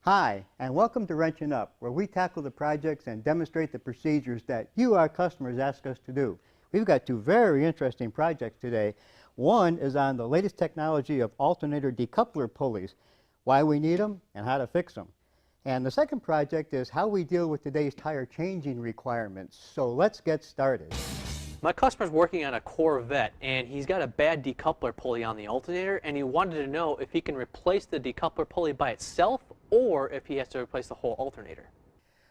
Hi, and welcome to Wrenchin' Up, where we tackle the projects and demonstrate the procedures that you, our customers, ask us to do. We've got two very interesting projects today. One is on the latest technology of alternator decoupler pulleys, why we need them and how to fix them. And the second project is how we deal with today's tire changing requirements. So let's get started. My customer's working on a Corvette, and he's got a bad decoupler pulley on the alternator, and he wanted to know if he can replace the decoupler pulley by itself or if he has to replace the whole alternator.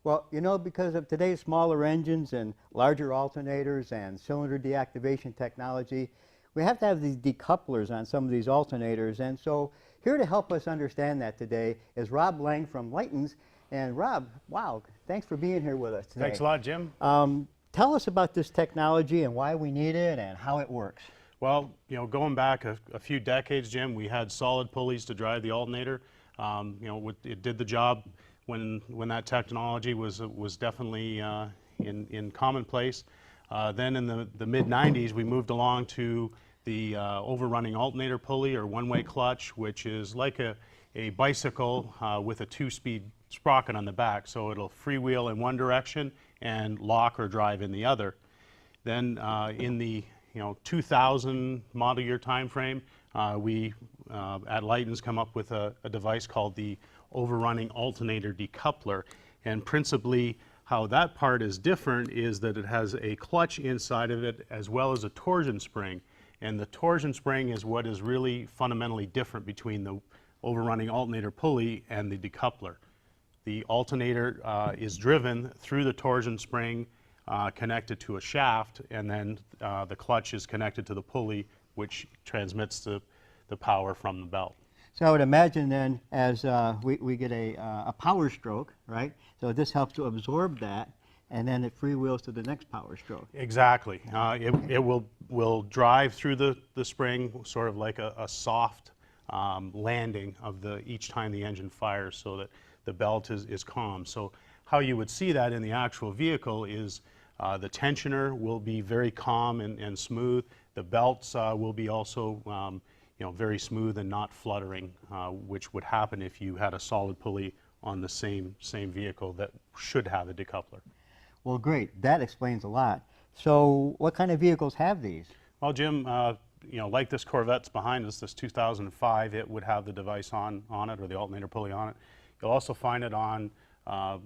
Well, you know, because of today's smaller engines and larger alternators and cylinder deactivation technology, we have to have these decouplers on some of these alternators. And so here to help us understand that today is Rob Lang from Leighton's. And Rob, wow, thanks for being here with us today. Thanks a lot, Jim. Tell us about this technology and why we need it and how it works. Well, you know, going back a few decades, Jim, we had solid pulleys to drive the alternator. You know, it did the job when that technology was definitely in commonplace. Then in the mid-90s, we moved along to the overrunning alternator pulley or one-way clutch, which is like a bicycle with a two-speed sprocket on the back, so it'll freewheel in one direction and lock or drive in the other. Then in the 2000 model year time frame, we at Leighton's come up with a device called the Overrunning Alternator Decoupler, and principally how that part is different is that it has a clutch inside of it as well as a torsion spring, and the torsion spring is what is really fundamentally different between the overrunning alternator pulley and the decoupler. The alternator is driven through the torsion spring connected to a shaft, and then the clutch is connected to the pulley, which transmits the power from the belt. So I would imagine then as we get a power stroke, right? So this helps to absorb that, and then it freewheels to the next power stroke. Exactly. It will drive through the spring, sort of like a soft landing of each time the engine fires, so that the belt is calm. So how you would see that in the actual vehicle is the tensioner will be very calm and smooth. The belts will be also very smooth and not fluttering, which would happen if you had a solid pulley on the same vehicle that should have a decoupler. Well, great. That explains a lot. So what kind of vehicles have these? Well, Jim, like this Corvette's behind us, this 2005, it would have the device on it, or the alternator pulley on it. You'll also find it on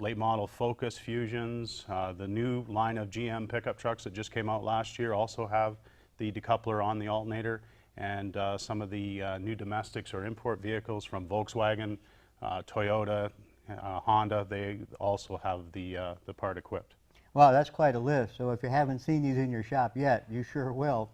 late model Focus, Fusions. The new line of GM pickup trucks that just came out last year also have the decoupler on the alternator, and some of the new domestics or import vehicles from Volkswagen, Toyota, Honda, they also have the part equipped. Wow, that's quite a list. So if you haven't seen these in your shop yet, you sure will.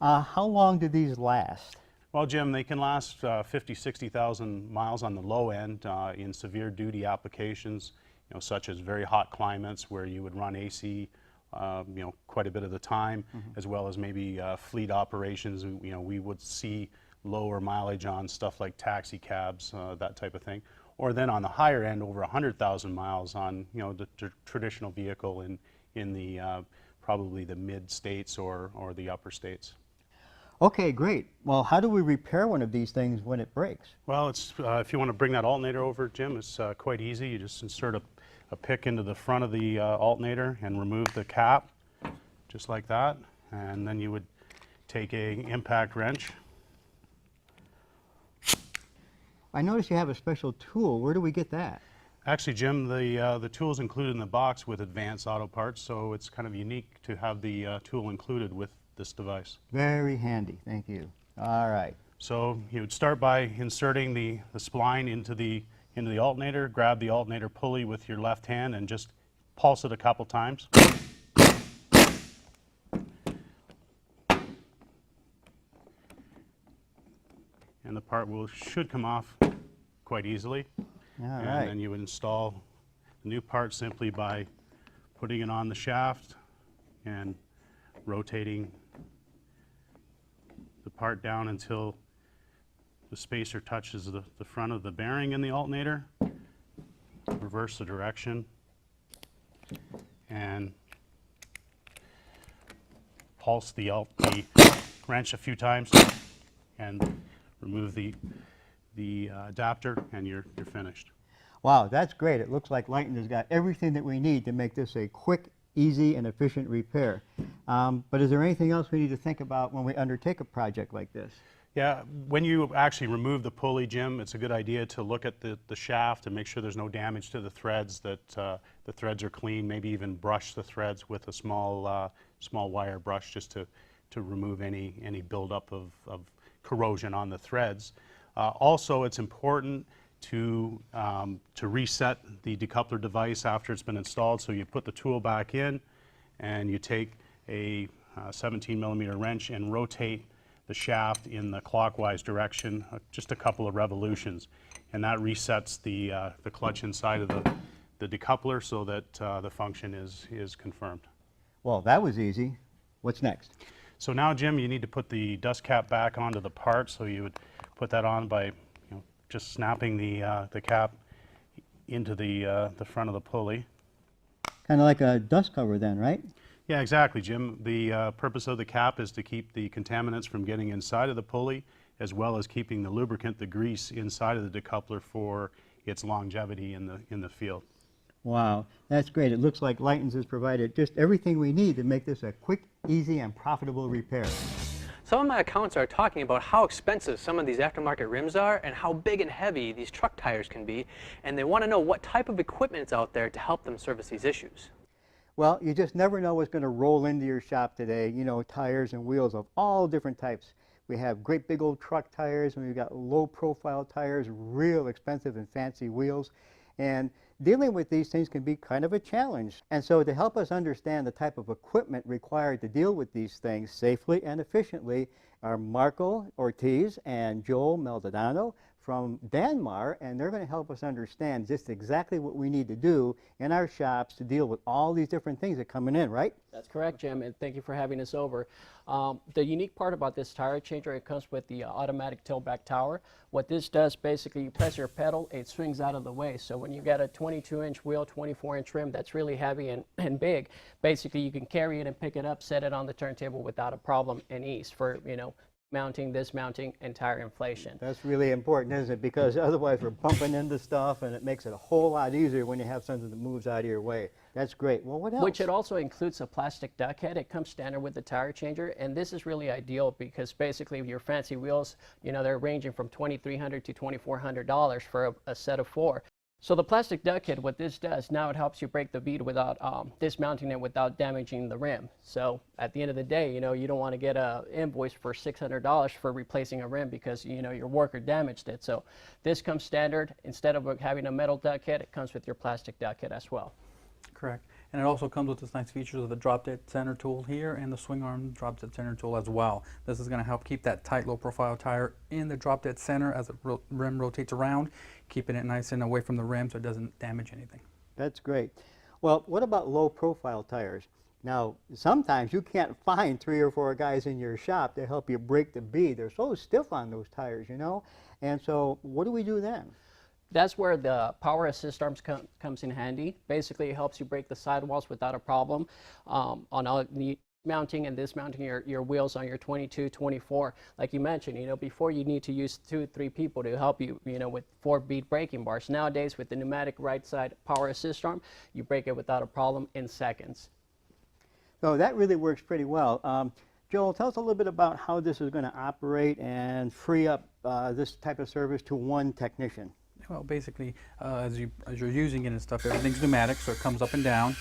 How long do these last? Well, Jim, they can last 50, 60,000 miles on the low end in severe duty applications, such as very hot climates where you would run AC, quite a bit of the time, as well as maybe fleet operations. We would see lower mileage on stuff like taxi cabs, that type of thing. Or then on the higher end, over 100,000 miles on, the traditional vehicle in the probably the mid states or the upper states. Okay, great. Well, how do we repair one of these things when it breaks? Well, it's if you want to bring that alternator over, Jim, it's quite easy. You just insert a pick into the front of the alternator and remove the cap, just like that. And then you would take a impact wrench. I notice you have a special tool. Where do we get that? Actually, Jim, the tool is included in the box with advanced auto parts, so it's kind of unique to have the tool included with this device. Very handy, thank you. All right. So you would start by inserting the spline into the alternator, grab the alternator pulley with your left hand and just pulse it a couple times. And the part should come off quite easily. All and right. then you would install the new part simply by putting it on the shaft and rotating the part down until the spacer touches the front of the bearing in the alternator. Reverse the direction and pulse the wrench a few times and remove the adapter, and you're finished. Wow, that's great. It looks like Lighton has got everything that we need to make this a quick, easy, and efficient repair. But is there anything else we need to think about when we undertake a project like this? Yeah, when you actually remove the pulley, Jim, it's a good idea to look at the shaft and make sure there's no damage to the threads, that the threads are clean, maybe even brush the threads with a small wire brush just to remove any buildup of corrosion on the threads. Also, it's important to reset the decoupler device after it's been installed. So you put the tool back in and you take a 17mm wrench and rotate the shaft in the clockwise direction, just a couple of revolutions, and that resets the clutch inside of the decoupler so that the function is confirmed. Well, that was easy. What's next? So now, Jim, you need to put the dust cap back onto the part. So you would put that on by just snapping the cap into the front of the pulley. Kind of like a dust cover then, right? Yeah, exactly, Jim. The purpose of the cap is to keep the contaminants from getting inside of the pulley, as well as keeping the lubricant, the grease, inside of the decoupler for its longevity in the field. Wow, that's great. It looks like Lighton's has provided just everything we need to make this a quick, easy, and profitable repair. Some of my accounts are talking about how expensive some of these aftermarket rims are and how big and heavy these truck tires can be, and they want to know what type of equipment is out there to help them service these issues. Well, you just never know what's going to roll into your shop today. You know, tires and wheels of all different types. We have great big old truck tires, and we've got low profile tires, real expensive and fancy wheels. And dealing with these things can be kind of a challenge. And so to help us understand the type of equipment required to deal with these things safely and efficiently are Marco Ortiz and Joel Maldonado from Danmar, and they're going to help us understand just exactly what we need to do in our shops to deal with all these different things that are coming in, right? That's correct, Jim, and thank you for having us over. The unique part about this tire changer, it comes with the automatic tilt-back tower. What this does, basically, you press your pedal, it swings out of the way. So when you got a 22-inch wheel, 24-inch rim that's really heavy and big, basically you can carry it and pick it up, set it on the turntable without a problem and ease for, mounting, dismounting, and tire inflation. That's really important, isn't it? Because otherwise we're bumping into stuff, and it makes it a whole lot easier when you have something that moves out of your way. That's great. Well, what else? Which it also includes a plastic duck head. It comes standard with the tire changer, and this is really ideal because basically your fancy wheels, they're ranging from $2,300 to $2,400 for a set of 4. So the plastic duck head, what this does, now it helps you break the bead without dismounting it without damaging the rim. So at the end of the day, you don't want to get an invoice for $600 for replacing a rim because, your worker damaged it. So this comes standard. Instead of having a metal duck head, it comes with your plastic duck head as well. Correct. And it also comes with this nice features of the drop dead center tool here and the swing arm drop dead center tool as well. This is going to help keep that tight low profile tire in the drop dead center as the rim rotates around, keeping it nice and away from the rim so it doesn't damage anything. That's great. Well, what about low profile tires? Now, sometimes you can't find 3 or 4 guys in your shop to help you break the bead. They're so stiff on those tires, And so what do we do then? That's where the power assist arms comes in handy. Basically, it helps you break the sidewalls without a problem on all mounting and dismounting your wheels on your 22, 24. Like you mentioned, before you need to use 2, 3 people to help you, with 4-bead braking bars. Nowadays, with the pneumatic right side power assist arm, you break it without a problem in seconds. So that really works pretty well. Joel, tell us a little bit about how this is going to operate and free up this type of service to one technician. Well, basically, as you're using it and stuff, everything's pneumatic, so it comes up and down.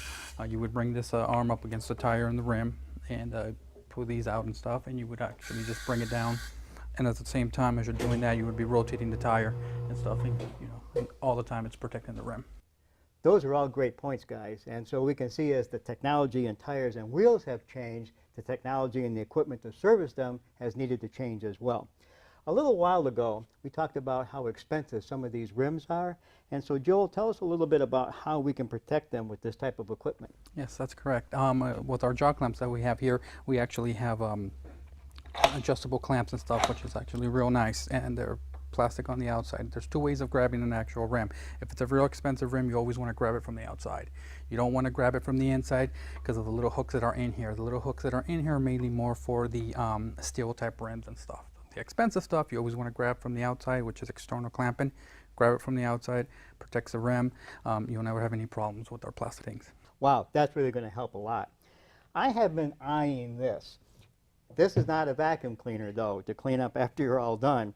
You would bring this arm up against the tire and the rim and pull these out and stuff, and you would actually just bring it down. And at the same time as you're doing that, you would be rotating the tire and stuff, and, and all the time it's protecting the rim. Those are all great points, guys. And so we can see as the technology in tires and wheels have changed, the technology and the equipment to service them has needed to change as well. A little while ago, we talked about how expensive some of these rims are. And so, Joel, tell us a little bit about how we can protect them with this type of equipment. Yes, that's correct. With our jaw clamps that we have here, we actually have adjustable clamps and stuff, which is actually real nice. And they're plastic on the outside. There's 2 ways of grabbing an actual rim. If it's a real expensive rim, you always want to grab it from the outside. You don't want to grab it from the inside because of the little hooks that are in here. The little hooks that are in here are mainly more for the steel type rims and stuff. The expensive stuff you always want to grab from the outside, which is external clamping. grab it from the outside, protects the rim. You'll never have any problems with our plastic things. Wow, that's really going to help a lot. I have been eyeing this. This is not a vacuum cleaner, though, to clean up after you're all done.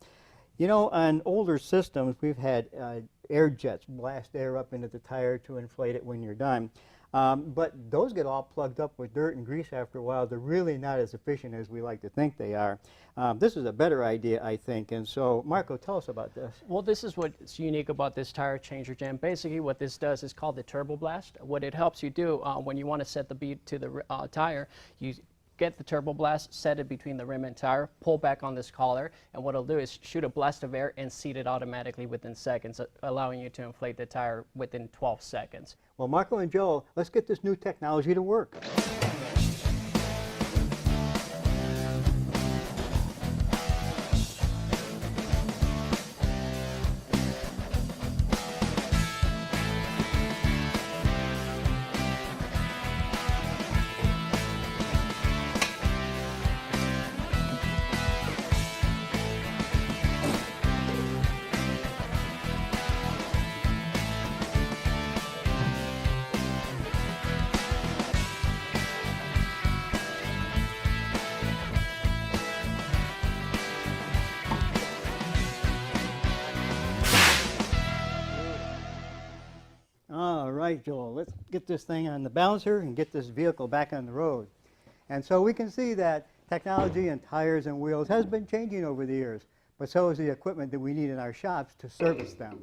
You know, on older systems, we've had air jets blast air up into the tire to inflate it when you're done. But those get all plugged up with dirt and grease after a while. They're really not as efficient as we like to think they are. This is a better idea, I think. And so, Marco, tell us about this. Well, this is what's unique about this tire changer, Jim. Basically, what this does is called the Turbo Blast. What it helps you do when you want to set the bead to the tire, you get the Turbo Blast, set it between the rim and tire, pull back on this collar, and what it'll do is shoot a blast of air and seat it automatically within seconds, allowing you to inflate the tire within 12 seconds. Well, Marco and Joe, let's get this new technology to work. All right, Joel, let's get this thing on the balancer and get this vehicle back on the road. And so we can see that technology in tires and wheels has been changing over the years, but so is the equipment that we need in our shops to service them.